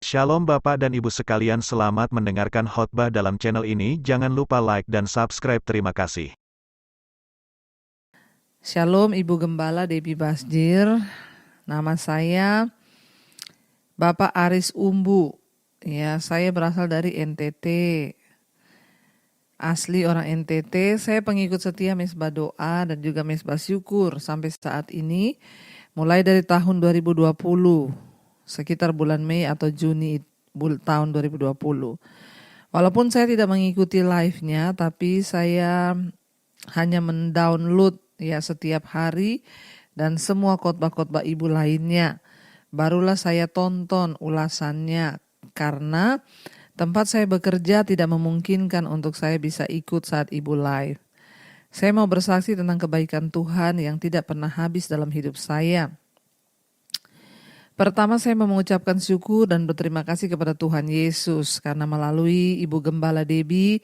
Shalom Bapak dan Ibu sekalian, selamat mendengarkan khotbah dalam channel ini. Jangan lupa like dan subscribe. Terima kasih. Shalom Ibu Gembala Debbie Basjir. Nama saya Bapak Aris Umbu. Ya, saya berasal dari NTT. Asli orang NTT, saya pengikut setia Mesbah Doa dan juga Mesbah Syukur sampai saat ini, mulai dari tahun 2020, sekitar bulan Mei atau Juni tahun 2020. Walaupun saya tidak mengikuti live-nya, tapi saya hanya mendownload ya setiap hari dan semua khotbah-khotbah ibu lainnya. Barulah saya tonton ulasannya karena tempat saya bekerja tidak memungkinkan untuk saya bisa ikut saat ibu live. Saya mau bersaksi tentang kebaikan Tuhan yang tidak pernah habis dalam hidup saya. Pertama, saya mau mengucapkan syukur dan berterima kasih kepada Tuhan Yesus karena melalui Ibu Gembala Debbie,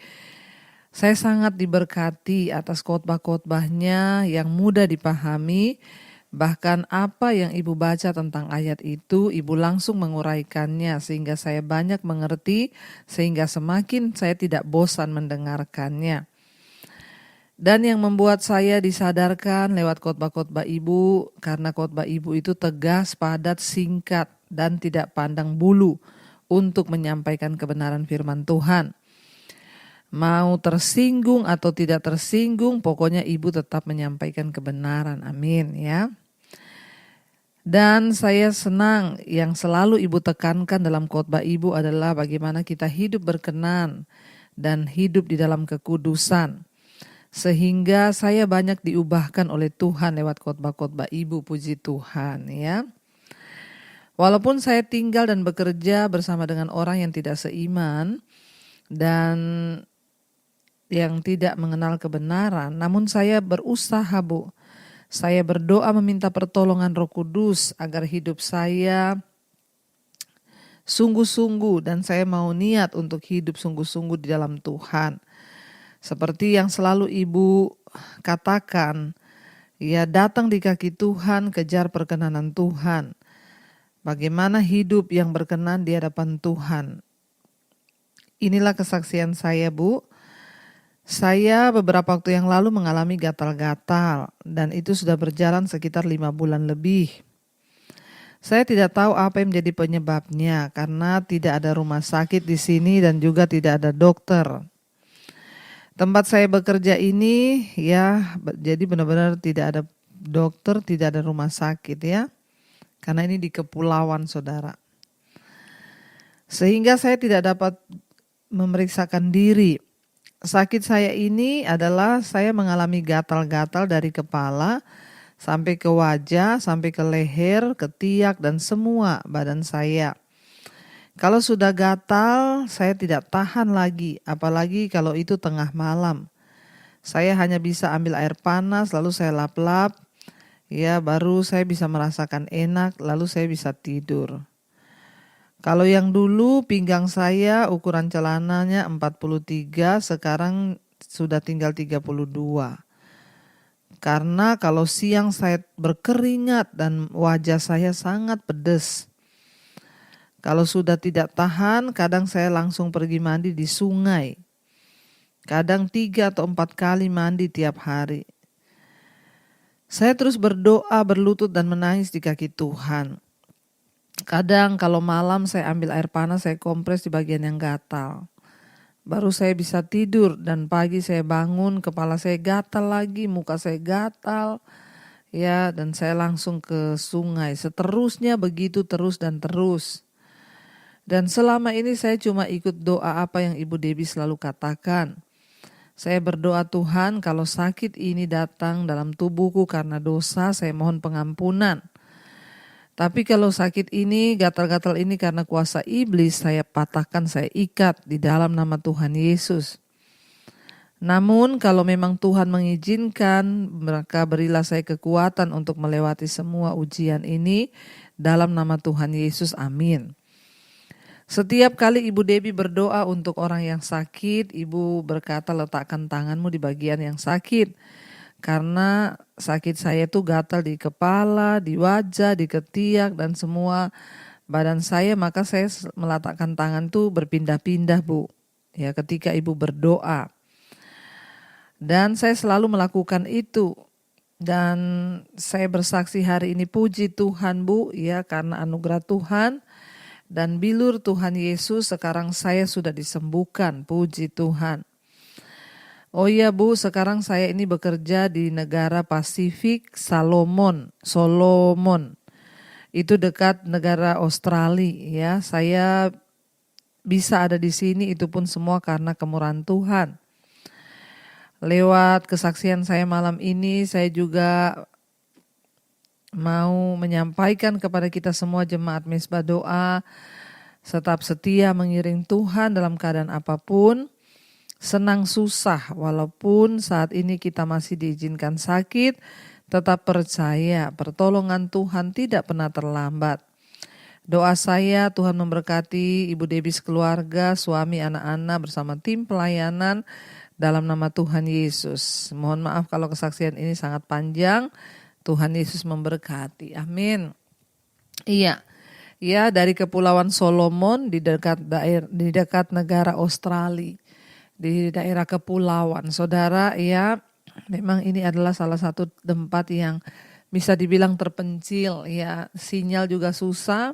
saya sangat diberkati atas khotbah-khotbahnya yang mudah dipahami. Bahkan apa yang Ibu baca tentang ayat itu, Ibu langsung menguraikannya sehingga saya banyak mengerti, sehingga semakin saya tidak bosan mendengarkannya. Dan yang membuat saya disadarkan lewat khotbah-khotbah Ibu, karena khotbah Ibu itu tegas, padat, singkat, dan tidak pandang bulu untuk menyampaikan kebenaran firman Tuhan. Mau tersinggung atau tidak tersinggung, pokoknya Ibu tetap menyampaikan kebenaran. Amin ya. Dan saya senang yang selalu Ibu tekankan dalam khotbah Ibu adalah bagaimana kita hidup berkenan dan hidup di dalam kekudusan. Sehingga saya banyak diubahkan oleh Tuhan lewat khotbah-khotbah Ibu, puji Tuhan ya. Walaupun saya tinggal dan bekerja bersama dengan orang yang tidak seiman dan yang tidak mengenal kebenaran, namun saya berusaha, Bu. Saya berdoa meminta pertolongan Roh Kudus agar hidup saya sungguh-sungguh, dan saya mau niat untuk hidup sungguh-sungguh di dalam Tuhan. Seperti yang selalu Ibu katakan, ya, datang di kaki Tuhan, kejar perkenanan Tuhan. Bagaimana hidup yang berkenan di hadapan Tuhan. Inilah kesaksian saya, Bu. Saya beberapa waktu yang lalu mengalami gatal-gatal dan itu sudah berjalan sekitar 5 bulan lebih. Saya tidak tahu apa yang menjadi penyebabnya karena tidak ada rumah sakit di sini dan juga tidak ada dokter. Tempat saya bekerja ini ya, jadi benar-benar tidak ada dokter, tidak ada rumah sakit ya. Karena ini di kepulauan, Saudara. Sehingga saya tidak dapat memeriksakan diri. Sakit saya ini adalah saya mengalami gatal-gatal dari kepala sampai ke wajah, sampai ke leher, ketiak, dan semua badan saya. Kalau sudah gatal, saya tidak tahan lagi, apalagi kalau itu tengah malam. Saya hanya bisa ambil air panas, lalu saya lap-lap, ya baru saya bisa merasakan enak, lalu saya bisa tidur. Kalau yang dulu pinggang saya ukuran celananya 43, sekarang sudah tinggal 32. Karena kalau siang saya berkeringat dan wajah saya sangat pedas. Kalau sudah tidak tahan, kadang saya langsung pergi mandi di sungai. Kadang 3 atau 4 kali mandi tiap hari. Saya terus berdoa, berlutut dan menangis di kaki Tuhan. Kadang kalau malam saya ambil air panas, saya kompres di bagian yang gatal. Baru saya bisa tidur dan pagi saya bangun, kepala saya gatal lagi, muka saya gatal. Ya, dan saya langsung ke sungai. Seterusnya begitu terus dan terus. Dan selama ini saya cuma ikut doa apa yang Ibu Debbie selalu katakan. Saya berdoa, Tuhan, kalau sakit ini datang dalam tubuhku karena dosa, saya mohon pengampunan. Tapi kalau sakit ini, gatal-gatal ini karena kuasa iblis, saya patahkan, saya ikat di dalam nama Tuhan Yesus. Namun kalau memang Tuhan mengizinkan, maka berilah saya kekuatan untuk melewati semua ujian ini dalam nama Tuhan Yesus. Amin. Setiap kali Ibu Debbie berdoa untuk orang yang sakit, Ibu berkata letakkan tanganmu di bagian yang sakit. Karena sakit saya itu gatal di kepala, di wajah, di ketiak, dan semua badan saya, maka saya meletakkan tangan tuh berpindah-pindah, Bu. Ya, ketika Ibu berdoa. Dan saya selalu melakukan itu. Dan saya bersaksi hari ini, puji Tuhan, Bu, ya, karena anugerah Tuhan dan bilur Tuhan Yesus sekarang saya sudah disembuhkan, puji Tuhan. Oh iya, Bu, sekarang saya ini bekerja di negara Pasifik Solomon. Itu dekat negara Australia, ya. Saya bisa ada di sini itu pun semua karena kemurahan Tuhan. Lewat kesaksian saya malam ini, saya juga mau menyampaikan kepada kita semua jemaat Mezbah Doa, tetap setia mengiring Tuhan dalam keadaan apapun, senang susah, walaupun saat ini kita masih diizinkan sakit, tetap percaya pertolongan Tuhan tidak pernah terlambat. Doa saya, Tuhan memberkati Ibu Debbie sekeluarga, suami, anak-anak bersama tim pelayanan dalam nama Tuhan Yesus. Mohon maaf kalau kesaksian ini sangat panjang. Tuhan Yesus memberkati. Amin. Iya. Ya, dari Kepulauan Solomon di dekat negara Australia. Di daerah kepulauan. Saudara, ya, memang ini adalah salah satu tempat yang bisa dibilang terpencil, ya, sinyal juga susah.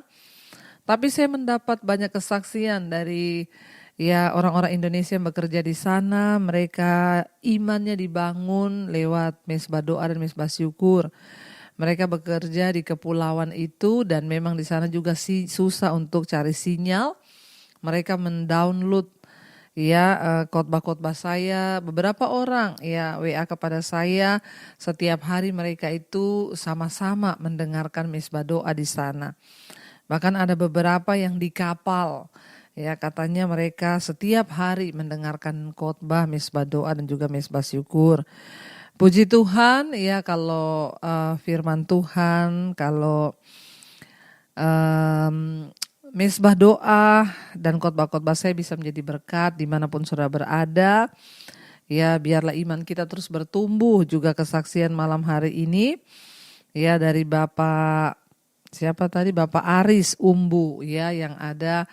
Tapi saya mendapat banyak kesaksian dari ya orang-orang Indonesia yang bekerja di sana. Mereka imannya dibangun lewat Mezbah Doa dan Mezbah Syukur. Mereka bekerja di kepulauan itu dan memang di sana juga susah untuk cari sinyal. Mereka mendownload ya khotbah-khotbah saya, beberapa orang ya WA kepada saya, setiap hari mereka itu sama-sama mendengarkan Mezbah Doa di sana. Bahkan ada beberapa yang di kapal, ya katanya mereka setiap hari mendengarkan khotbah Mezbah Doa dan juga Mezbah Syukur. Puji Tuhan, ya kalau firman Tuhan, kalau Mezbah Doa dan khotbah-khotbah saya bisa menjadi berkat dimanapun saudara berada. Ya, biarlah iman kita terus bertumbuh. Juga kesaksian malam hari ini, ya dari Bapak Aris Umbu, ya yang ada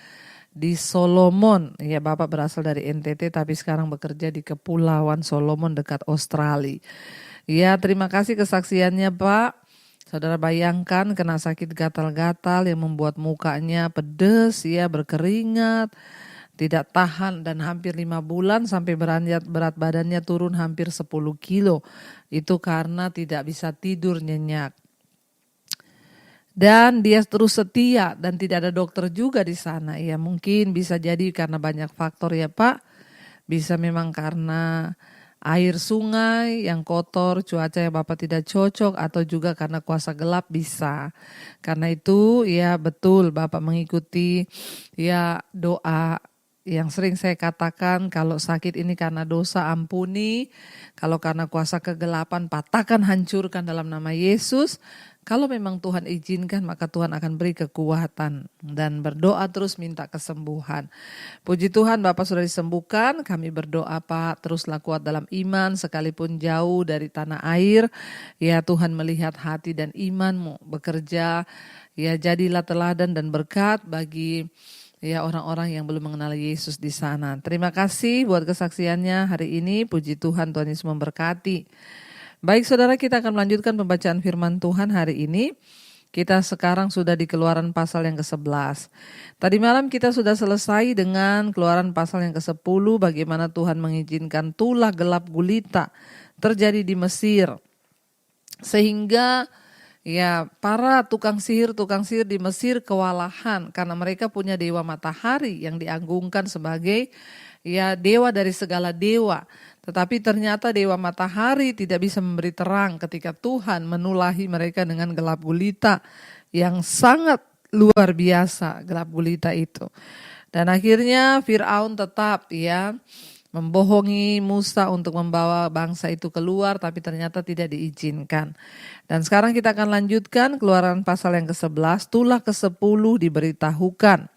di Solomon. Ya, Bapak berasal dari NTT tapi sekarang bekerja di Kepulauan Solomon dekat Australia. Ya, terima kasih kesaksiannya, Pak. Saudara bayangkan kena sakit gatal-gatal yang membuat mukanya pedes, ya berkeringat, tidak tahan dan hampir 5 bulan sampai berat badannya turun hampir 10 kilo. Itu karena tidak bisa tidur nyenyak. Dan dia terus setia dan tidak ada dokter juga di sana. Ya mungkin bisa jadi karena banyak faktor ya Pak. Bisa memang karena air sungai yang kotor, cuaca yang Bapak tidak cocok, atau juga karena kuasa gelap bisa. Karena itu ya betul Bapak mengikuti ya doa yang sering saya katakan, kalau sakit ini karena dosa ampuni, kalau karena kuasa kegelapan patahkan, hancurkan dalam nama Yesus. Kalau memang Tuhan izinkan maka Tuhan akan beri kekuatan dan berdoa terus minta kesembuhan. Puji Tuhan Bapak sudah disembuhkan, kami berdoa Pak teruslah kuat dalam iman sekalipun jauh dari tanah air. Ya Tuhan melihat hati dan imanmu bekerja, ya jadilah teladan dan berkat bagi ya orang-orang yang belum mengenal Yesus di sana. Terima kasih buat kesaksiannya hari ini, puji Tuhan, Tuhan Yesus memberkati. Baik saudara, kita akan melanjutkan pembacaan firman Tuhan hari ini. Kita sekarang sudah di Keluaran pasal yang ke-11. Tadi malam kita sudah selesai dengan Keluaran pasal yang ke-10, bagaimana Tuhan mengizinkan tulah gelap gulita terjadi di Mesir. Sehingga ya para tukang sihir di Mesir kewalahan karena mereka punya dewa matahari yang diagungkan sebagai ya dewa dari segala dewa. Tetapi ternyata dewa matahari tidak bisa memberi terang ketika Tuhan menulahi mereka dengan gelap gulita yang sangat luar biasa, gelap gulita itu. Dan akhirnya Firaun tetap ya membohongi Musa untuk membawa bangsa itu keluar, tapi ternyata tidak diizinkan. Dan sekarang kita akan lanjutkan Keluaran pasal yang ke-11, tulah ke-10 diberitahukan.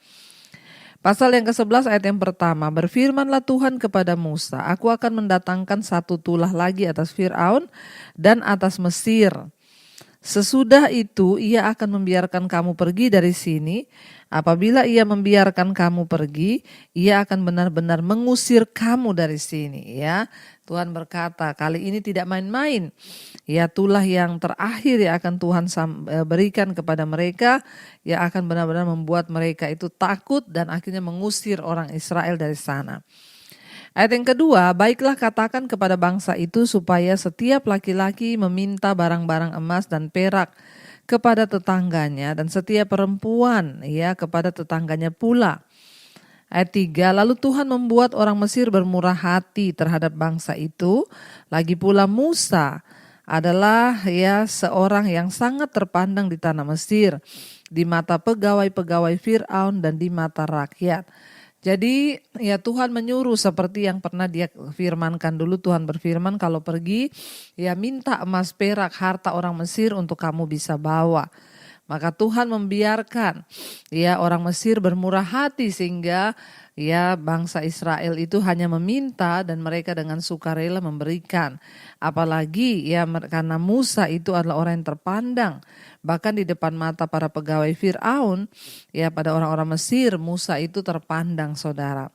Pasal yang ke-11 ayat yang pertama, berfirmanlah Tuhan kepada Musa, aku akan mendatangkan satu tulah lagi atas Firaun dan atas Mesir. Sesudah itu ia akan membiarkan kamu pergi dari sini Apabila ia membiarkan kamu pergi, ia akan benar-benar mengusir kamu dari sini, ya. Tuhan berkata, kali ini tidak main-main. Ya, itulah yang terakhir yang akan Tuhan berikan kepada mereka, yang akan benar-benar membuat mereka itu takut dan akhirnya mengusir orang Israel dari sana. Ayat yang kedua, baiklah katakan kepada bangsa itu supaya setiap laki-laki meminta barang-barang emas dan perak kepada tetangganya dan setiap perempuan ya kepada tetangganya pula. Ayat 3, lalu Tuhan membuat orang Mesir bermurah hati terhadap bangsa itu. Lagi pula Musa adalah ya seorang yang sangat terpandang di tanah Mesir, di mata pegawai-pegawai Fir'aun dan di mata rakyat. Jadi ya Tuhan menyuruh seperti yang pernah dia firmankan dulu. Tuhan berfirman kalau pergi ya minta emas perak harta orang Mesir untuk kamu bisa bawa. Maka Tuhan membiarkan ya orang Mesir bermurah hati sehingga ya bangsa Israel itu hanya meminta dan mereka dengan sukarela memberikan. Apalagi ya karena Musa itu adalah orang yang terpandang. Bahkan di depan mata para pegawai Fir'aun, ya pada orang-orang Mesir, Musa itu terpandang, saudara.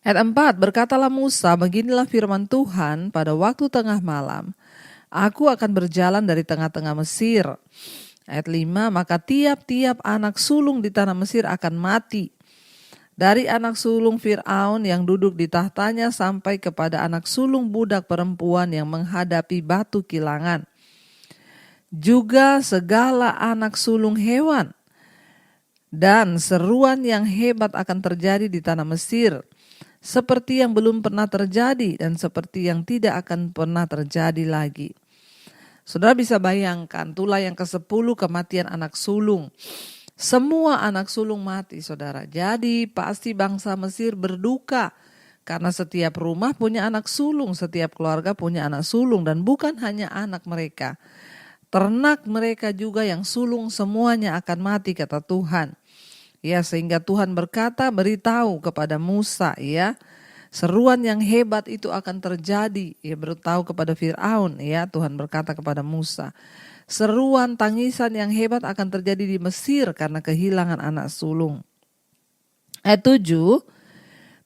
Ayat 4, berkatalah Musa, beginilah firman Tuhan pada waktu tengah malam, aku akan berjalan dari tengah-tengah Mesir. Ayat 5, maka tiap-tiap anak sulung di tanah Mesir akan mati. Dari anak sulung Fir'aun yang duduk di tahtanya sampai kepada anak sulung budak perempuan yang menghadapi batu kilangan. Juga segala anak sulung hewan dan seruan yang hebat akan terjadi di tanah Mesir, seperti yang belum pernah terjadi dan seperti yang tidak akan pernah terjadi lagi. Saudara bisa bayangkan, itulah yang ke-10 kematian anak sulung. Semua anak sulung mati, saudara. Jadi pasti bangsa Mesir berduka karena setiap rumah punya anak sulung, setiap keluarga punya anak sulung, dan bukan hanya anak mereka. Ternak mereka juga yang sulung semuanya akan mati, kata Tuhan. Ya, sehingga Tuhan berkata, beritahu kepada Musa, ya, seruan yang hebat itu akan terjadi. Ya, beritahu kepada Fir'aun, ya, Tuhan berkata kepada Musa, seruan tangisan yang hebat akan terjadi di Mesir karena kehilangan anak sulung. Ayat 7,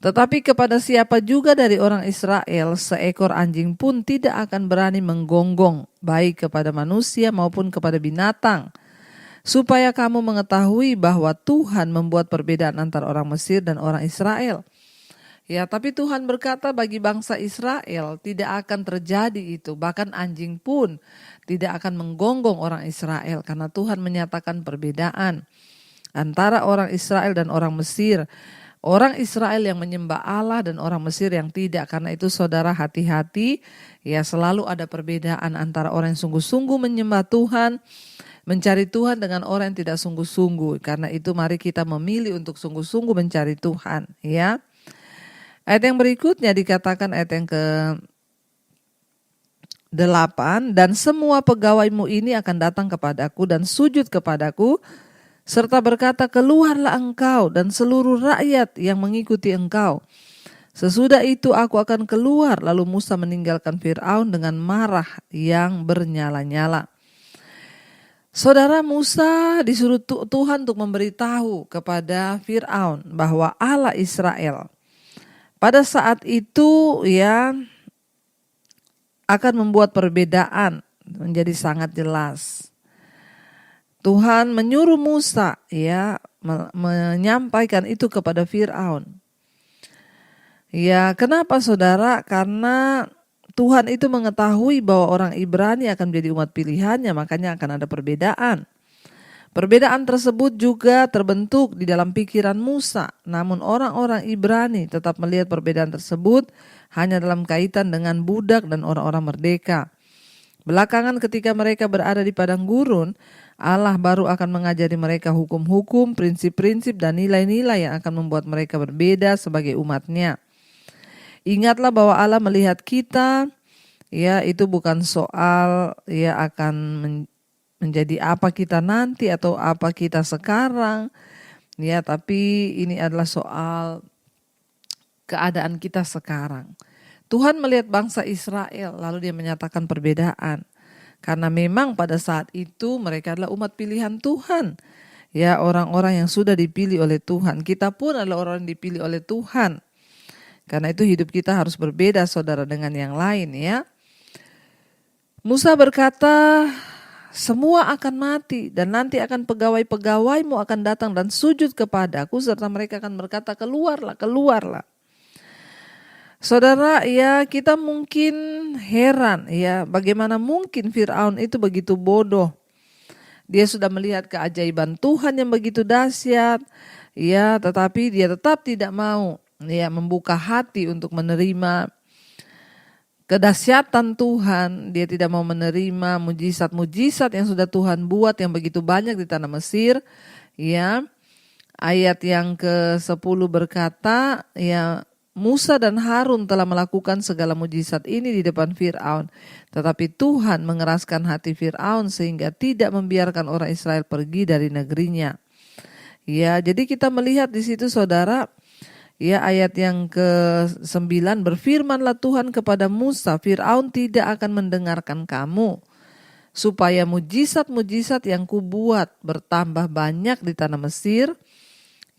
tetapi kepada siapa juga dari orang Israel, seekor anjing pun tidak akan berani menggonggong, baik kepada manusia maupun kepada binatang, supaya kamu mengetahui bahwa Tuhan membuat perbedaan antara orang Mesir dan orang Israel. Ya, tapi Tuhan berkata bagi bangsa Israel tidak akan terjadi itu, bahkan anjing pun tidak akan menggonggong orang Israel, karena Tuhan menyatakan perbedaan antara orang Israel dan orang Mesir. Orang Israel yang menyembah Allah dan orang Mesir yang tidak. Karena itu saudara hati-hati, ya selalu ada perbedaan antara orang yang sungguh-sungguh menyembah Tuhan, mencari Tuhan dengan orang yang tidak sungguh-sungguh. Karena itu mari kita memilih untuk sungguh-sungguh mencari Tuhan, ya. Ayat yang berikutnya dikatakan ayat yang ke-8, dan semua pegawaimu ini akan datang kepadaku dan sujud kepadaku, serta berkata, keluarlah engkau dan seluruh rakyat yang mengikuti engkau. Sesudah itu aku akan keluar. Lalu Musa meninggalkan Fir'aun dengan marah yang bernyala-nyala. Saudara, Musa disuruh Tuhan untuk memberitahu kepada Fir'aun bahwa Allah Israel pada saat itu ya akan membuat perbedaan menjadi sangat jelas. Tuhan menyuruh Musa ya menyampaikan itu kepada Fir'aun. Ya, kenapa saudara? Karena Tuhan itu mengetahui bahwa orang Ibrani akan menjadi umat pilihannya, makanya akan ada perbedaan. Perbedaan tersebut juga terbentuk di dalam pikiran Musa. Namun orang-orang Ibrani tetap melihat perbedaan tersebut hanya dalam kaitan dengan budak dan orang-orang merdeka. Belakangan ketika mereka berada di padang gurun, Allah baru akan mengajari mereka hukum-hukum, prinsip-prinsip, dan nilai-nilai yang akan membuat mereka berbeda sebagai umatnya. Ingatlah bahwa Allah melihat kita, ya itu bukan soal ya akan menjadi apa kita nanti atau apa kita sekarang, ya tapi ini adalah soal keadaan kita sekarang. Tuhan melihat bangsa Israel, lalu dia menyatakan perbedaan. Karena memang pada saat itu mereka adalah umat pilihan Tuhan. Ya, orang-orang yang sudah dipilih oleh Tuhan. Kita pun adalah orang yang dipilih oleh Tuhan. Karena itu hidup kita harus berbeda saudara dengan yang lain ya. Musa berkata, semua akan mati dan nanti akan pegawai-pegawaimu akan datang dan sujud kepadaku serta mereka akan berkata, keluarlah, keluarlah. Saudara, ya kita mungkin heran ya, bagaimana mungkin Firaun itu begitu bodoh. Dia sudah melihat keajaiban Tuhan yang begitu dahsyat, ya, tetapi dia tetap tidak mau ya membuka hati untuk menerima kedahsyatan Tuhan. Dia tidak mau menerima mujizat-mujizat yang sudah Tuhan buat yang begitu banyak di tanah Mesir. Ya, ayat yang ke-10 berkata, ya, Musa dan Harun telah melakukan segala mujizat ini di depan Firaun. Tetapi Tuhan mengeraskan hati Firaun sehingga tidak membiarkan orang Israel pergi dari negerinya. Ya, jadi kita melihat di situ saudara, ya, ayat yang ke-9, berfirmanlah Tuhan kepada Musa, Firaun tidak akan mendengarkan kamu, supaya mujizat-mujizat yang kubuat bertambah banyak di tanah Mesir.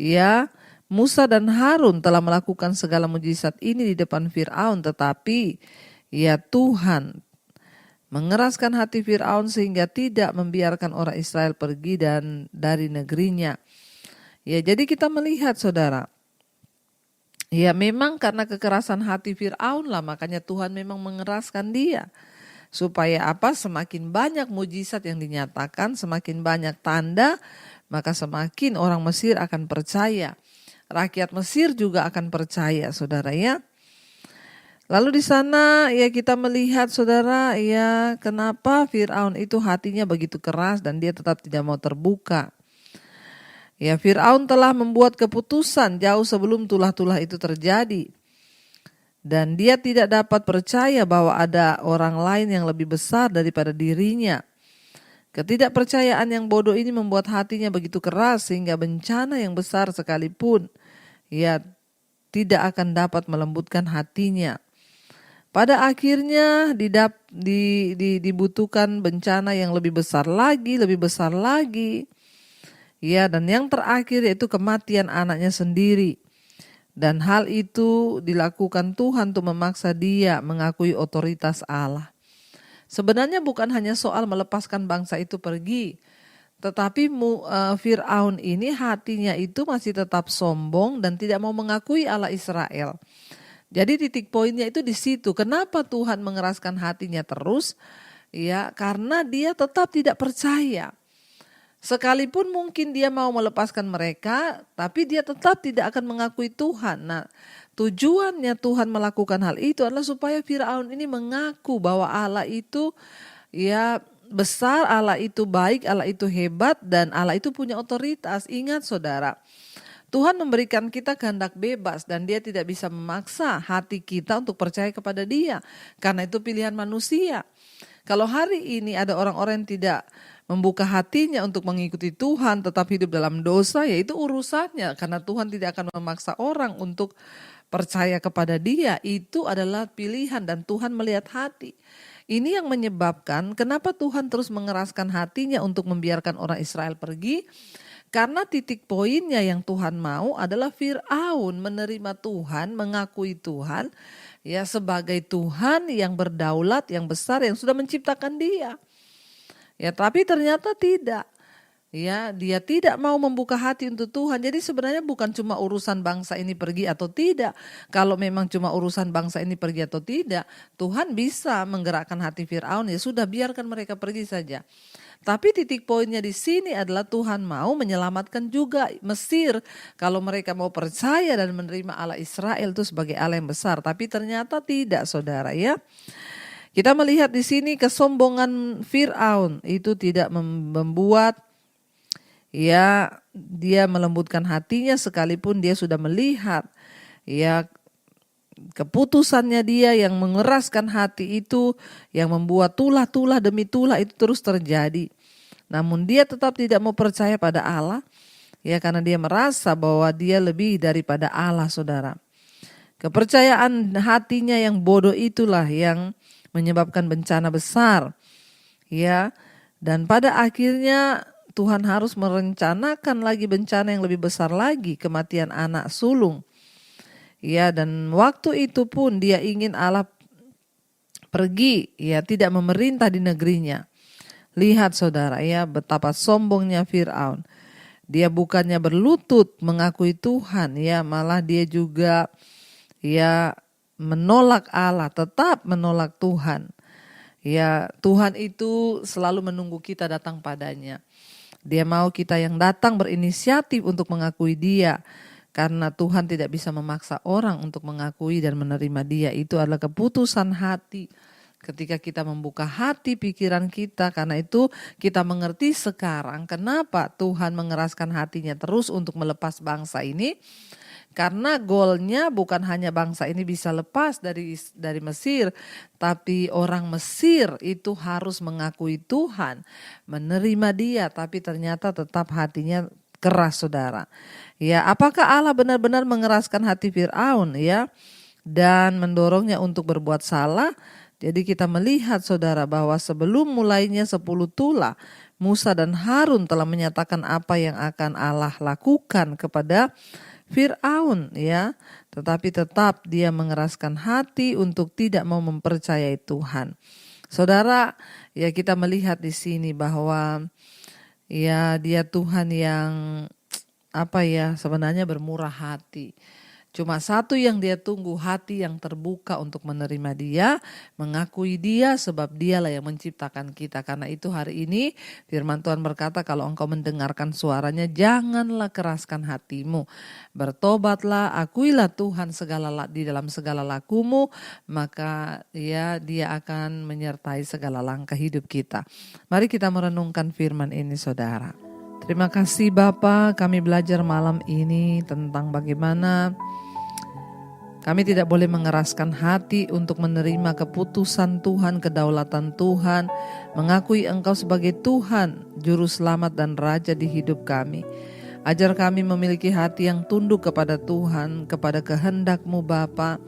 Ya, Musa dan Harun telah melakukan segala mujizat ini di depan Firaun, tetapi ya Tuhan mengeraskan hati Firaun sehingga tidak membiarkan orang Israel pergi dari negerinya. Ya, jadi kita melihat saudara, ya memang karena kekerasan hati Firaun lah makanya Tuhan memang mengeraskan dia. Supaya apa? Semakin banyak mujizat yang dinyatakan, semakin banyak tanda, maka semakin orang Mesir akan percaya. Rakyat Mesir juga akan percaya saudara ya. Lalu di sana ya kita melihat saudara ya kenapa Firaun itu hatinya begitu keras dan dia tetap tidak mau terbuka. Ya, Firaun telah membuat keputusan jauh sebelum tulah-tulah itu terjadi. Dan dia tidak dapat percaya bahwa ada orang lain yang lebih besar daripada dirinya. Ketidakpercayaan yang bodoh ini membuat hatinya begitu keras sehingga bencana yang besar sekalipun ya tidak akan dapat melembutkan hatinya. Pada akhirnya dibutuhkan bencana yang lebih besar lagi. Ya, dan yang terakhir yaitu kematian anaknya sendiri. Dan hal itu dilakukan Tuhan untuk memaksa dia mengakui otoritas Allah. Sebenarnya bukan hanya soal melepaskan bangsa itu pergi, tetapi Firaun ini hatinya itu masih tetap sombong dan tidak mau mengakui Allah Israel. Jadi titik poinnya itu di situ. Kenapa Tuhan mengeraskan hatinya terus? Ya, karena dia tetap tidak percaya. Sekalipun mungkin dia mau melepaskan mereka, tapi dia tetap tidak akan mengakui Tuhan. Nah, tujuannya Tuhan melakukan hal itu adalah supaya Firaun ini mengaku bahwa Allah itu ya besar, Allah itu baik, Allah itu hebat, dan Allah itu punya otoritas. Ingat saudara, Tuhan memberikan kita kehendak bebas dan dia tidak bisa memaksa hati kita untuk percaya kepada dia. Karena itu pilihan manusia. Kalau hari ini ada orang-orang yang tidak membuka hatinya untuk mengikuti Tuhan tetap hidup dalam dosa, ya itu urusannya. Karena Tuhan tidak akan memaksa orang untuk percaya kepada dia. Itu adalah pilihan dan Tuhan melihat hati. Ini yang menyebabkan kenapa Tuhan terus mengeraskan hatinya untuk membiarkan orang Israel pergi. Karena titik poinnya yang Tuhan mau adalah Firaun menerima Tuhan, mengakui Tuhan ya sebagai Tuhan yang berdaulat, yang besar, yang sudah menciptakan dia. Ya, tapi ternyata tidak. Ya, dia tidak mau membuka hati untuk Tuhan. Jadi sebenarnya bukan cuma urusan bangsa ini pergi atau tidak. Kalau memang cuma urusan bangsa ini pergi atau tidak, Tuhan bisa menggerakkan hati Firaun, ya sudah biarkan mereka pergi saja. Tapi titik poinnya di sini adalah Tuhan mau menyelamatkan juga Mesir kalau mereka mau percaya dan menerima Allah Israel itu sebagai Allah yang besar. Tapi ternyata tidak, saudara ya. Kita melihat di sini kesombongan Firaun itu tidak membuat ya dia melembutkan hatinya sekalipun dia sudah melihat ya keputusannya dia yang mengeraskan hati itu yang membuat tulah-tulah demi tulah itu terus terjadi. Namun dia tetap tidak mau percaya pada Allah ya karena dia merasa bahwa dia lebih daripada Allah, saudara. Kepercayaan hatinya yang bodoh itulah yang menyebabkan bencana besar. Ya, dan pada akhirnya Tuhan harus merencanakan lagi bencana yang lebih besar lagi, kematian anak sulung. Ya, dan waktu itu pun dia ingin Allah pergi, ya, tidak memerintah di negerinya. Lihat saudara, ya, betapa sombongnya Firaun. Dia bukannya berlutut mengakui Tuhan, ya, malah dia juga ya menolak Allah, tetap menolak Tuhan. Ya, Tuhan itu selalu menunggu kita datang padanya. Dia mau kita yang datang berinisiatif untuk mengakui Dia. Karena Tuhan tidak bisa memaksa orang untuk mengakui dan menerima Dia. Itu adalah keputusan hati. Ketika kita membuka hati pikiran kita, karena itu kita mengerti sekarang kenapa Tuhan mengeraskan hatinya terus untuk melepas bangsa ini. Karena goalnya bukan hanya bangsa ini bisa lepas dari Mesir, tapi orang Mesir itu harus mengakui Tuhan, menerima Dia, tapi ternyata tetap hatinya keras, saudara. Ya, apakah Allah benar-benar mengeraskan hati Firaun, ya, dan mendorongnya untuk berbuat salah? Jadi kita melihat, saudara, bahwa sebelum mulainya 10 tula, Musa dan Harun telah menyatakan apa yang akan Allah lakukan kepada Firaun, ya. Tetapi tetap dia mengeraskan hati untuk tidak mau mempercayai Tuhan. Saudara, ya, kita melihat di sini bahwa ya dia Tuhan yang sebenarnya bermurah hati. Cuma satu yang dia tunggu, hati yang terbuka untuk menerima Dia, mengakui Dia, sebab Dialah yang menciptakan kita. Karena itu hari ini firman Tuhan berkata, kalau engkau mendengarkan suaranya, janganlah keraskan hatimu. Bertobatlah, akuilah Tuhan di dalam segala lakumu, maka ya Dia akan menyertai segala langkah hidup kita. Mari kita merenungkan firman ini, saudara. Terima kasih Bapa, kami belajar malam ini tentang bagaimana kami tidak boleh mengeraskan hati untuk menerima keputusan Tuhan, kedaulatan Tuhan, mengakui Engkau sebagai Tuhan, Juru Selamat dan Raja di hidup kami. Ajar kami memiliki hati yang tunduk kepada Tuhan, kepada kehendak-Mu Bapa.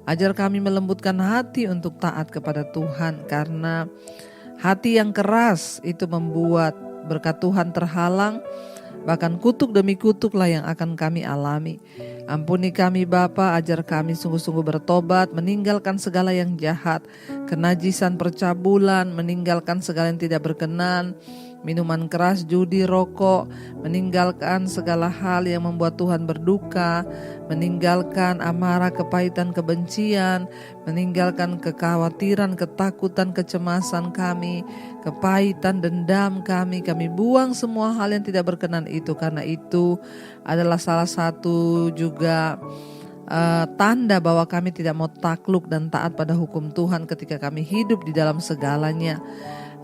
Ajar kami melembutkan hati untuk taat kepada Tuhan, karena hati yang keras itu membuat berkat Tuhan terhalang, bahkan kutuk demi kutuklah yang akan kami alami. Ampuni kami Bapa, ajar kami sungguh-sungguh bertobat, meninggalkan segala yang jahat, kenajisan, percabulan, meninggalkan segala yang tidak berkenan, minuman keras, judi, rokok, meninggalkan segala hal yang membuat Tuhan berduka, meninggalkan amarah, kepahitan, kebencian, meninggalkan kekhawatiran, ketakutan, kecemasan kami, kepahitan, dendam kami buang semua hal yang tidak berkenan itu, karena itu adalah salah satu juga tanda bahwa kami tidak mau takluk dan taat pada hukum Tuhan ketika kami hidup di dalam segalanya.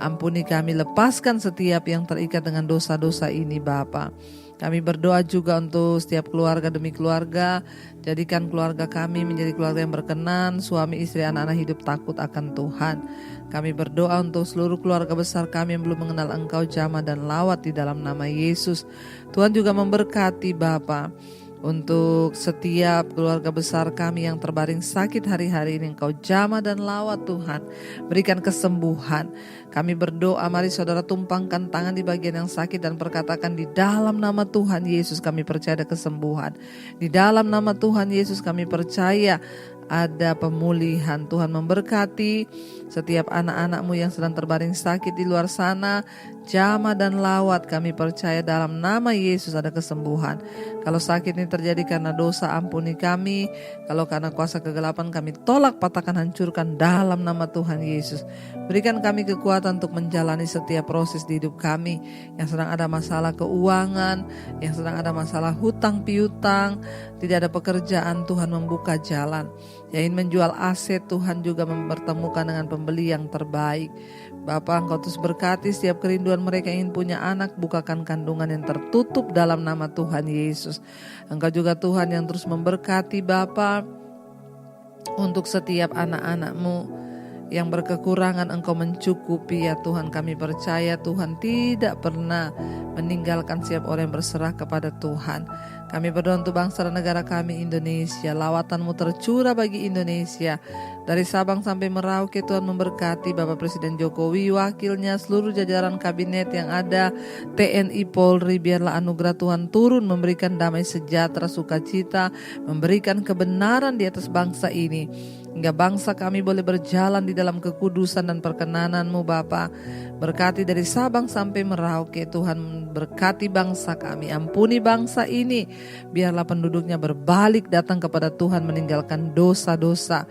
Ampuni kami, lepaskan setiap yang terikat dengan dosa-dosa ini Bapa. Kami berdoa juga untuk setiap keluarga demi keluarga. Jadikan keluarga kami menjadi keluarga yang berkenan, suami, istri, anak-anak hidup takut akan Tuhan. Kami berdoa untuk seluruh keluarga besar kami yang belum mengenal Engkau, jamah dan lawat di dalam nama Yesus. Tuhan juga memberkati Bapa untuk setiap keluarga besar kami yang terbaring sakit hari-hari ini. Engkau jamah dan lawat Tuhan, berikan kesembuhan. Kami berdoa, mari saudara tumpangkan tangan di bagian yang sakit dan perkatakan, di dalam nama Tuhan Yesus kami percaya ada kesembuhan. Di dalam nama Tuhan Yesus kami percaya ada pemulihan. Tuhan memberkati setiap anak-anak-Mu yang sedang terbaring sakit di luar sana, jamah dan lawat, kami percaya dalam nama Yesus ada kesembuhan. Kalau sakit ini terjadi karena dosa, ampuni kami. Kalau karena kuasa kegelapan, kami tolak, patahkan, hancurkan dalam nama Tuhan Yesus. Berikan kami kekuatan untuk menjalani setiap proses di hidup kami. Yang sedang ada masalah keuangan, yang sedang ada masalah hutang piutang, tidak ada pekerjaan, Tuhan membuka jalan. Yang ingin menjual aset, Tuhan juga mempertemukan dengan pembeli yang terbaik. Bapa, Engkau terus berkati setiap kerinduan mereka yang ingin punya anak, bukakan kandungan yang tertutup dalam nama Tuhan Yesus. Engkau juga Tuhan yang terus memberkati Bapa untuk setiap anak-anak-Mu yang berkekurangan, Engkau mencukupi ya Tuhan. Kami percaya Tuhan tidak pernah meninggalkan setiap orang yang berserah kepada Tuhan. Kami berdoa untuk bangsa dan negara kami Indonesia. Lawatan-Mu tercurah bagi Indonesia. Dari Sabang sampai Merauke, Tuhan memberkati Bapak Presiden Jokowi, wakilnya, seluruh jajaran kabinet yang ada, TNI, Polri. Biarlah anugerah Tuhan turun, memberikan damai sejahtera, sukacita, memberikan kebenaran di atas bangsa ini, hingga bangsa kami boleh berjalan di dalam kekudusan dan perkenanan-Mu Bapa. Berkati dari Sabang sampai Merauke, Tuhan berkati bangsa kami, ampuni bangsa ini. Biarlah penduduknya berbalik datang kepada Tuhan, meninggalkan dosa-dosa.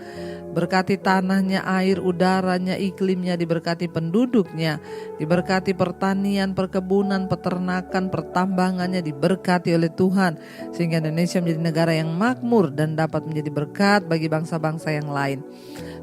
Berkati tanahnya, air, udaranya, iklimnya, diberkati penduduknya, diberkati pertanian, perkebunan, peternakan, pertambangannya, diberkati oleh Tuhan, sehingga Indonesia menjadi negara yang makmur dan dapat menjadi berkat bagi bangsa-bangsa yang lain.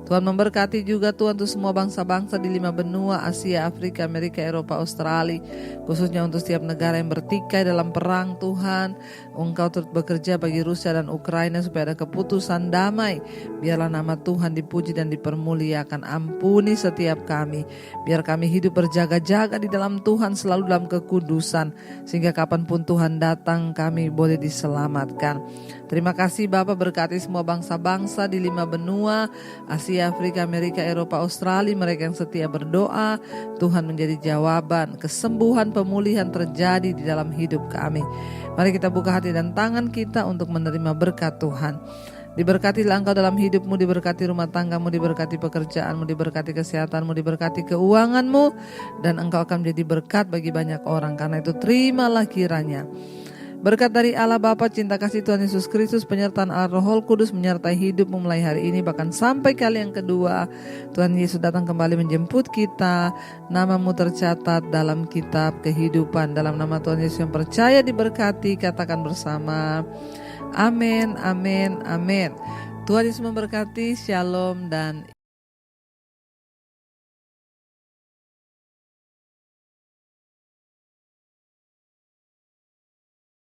Tuhan memberkati juga Tuhan untuk semua bangsa-bangsa di 5 benua, Asia, Afrika, Amerika, Eropa, Australia, khususnya untuk setiap negara yang bertikai dalam perang. Tuhan, Engkau turut bekerja bagi Rusia dan Ukraina supaya ada keputusan damai. Biarlah nama Tuhan dipuji dan dipermuliakan. Ampuni setiap kami, biar kami hidup berjaga-jaga di dalam Tuhan, selalu dalam kekudusan, sehingga kapanpun Tuhan datang kami boleh diselamatkan. Terima kasih Bapa, berkati semua bangsa-bangsa di 5 benua, Asia, Afrika, Amerika, Eropa, Australia. Mereka yang setia berdoa, Tuhan menjadi jawaban. Kesembuhan, pemulihan terjadi di dalam hidup kami. Mari kita buka hati dan tangan kita untuk menerima berkat Tuhan. Diberkatilah engkau dalam hidupmu, diberkati rumah tanggamu, diberkati pekerjaanmu, diberkati kesehatanmu, diberkati keuanganmu, dan engkau akan menjadi berkat bagi banyak orang. Karena itu terimalah kiranya berkat dari Allah Bapa, cinta kasih Tuhan Yesus Kristus, penyertaan Allah Roh Kudus menyertai hidupmu mulai hari ini bahkan sampai kali yang kedua. Tuhan Yesus datang kembali menjemput kita. Namamu tercatat dalam kitab kehidupan. Dalam nama Tuhan Yesus yang percaya diberkati, katakan bersama, amin, amin, amin. Tuhan Yesus memberkati. Shalom dan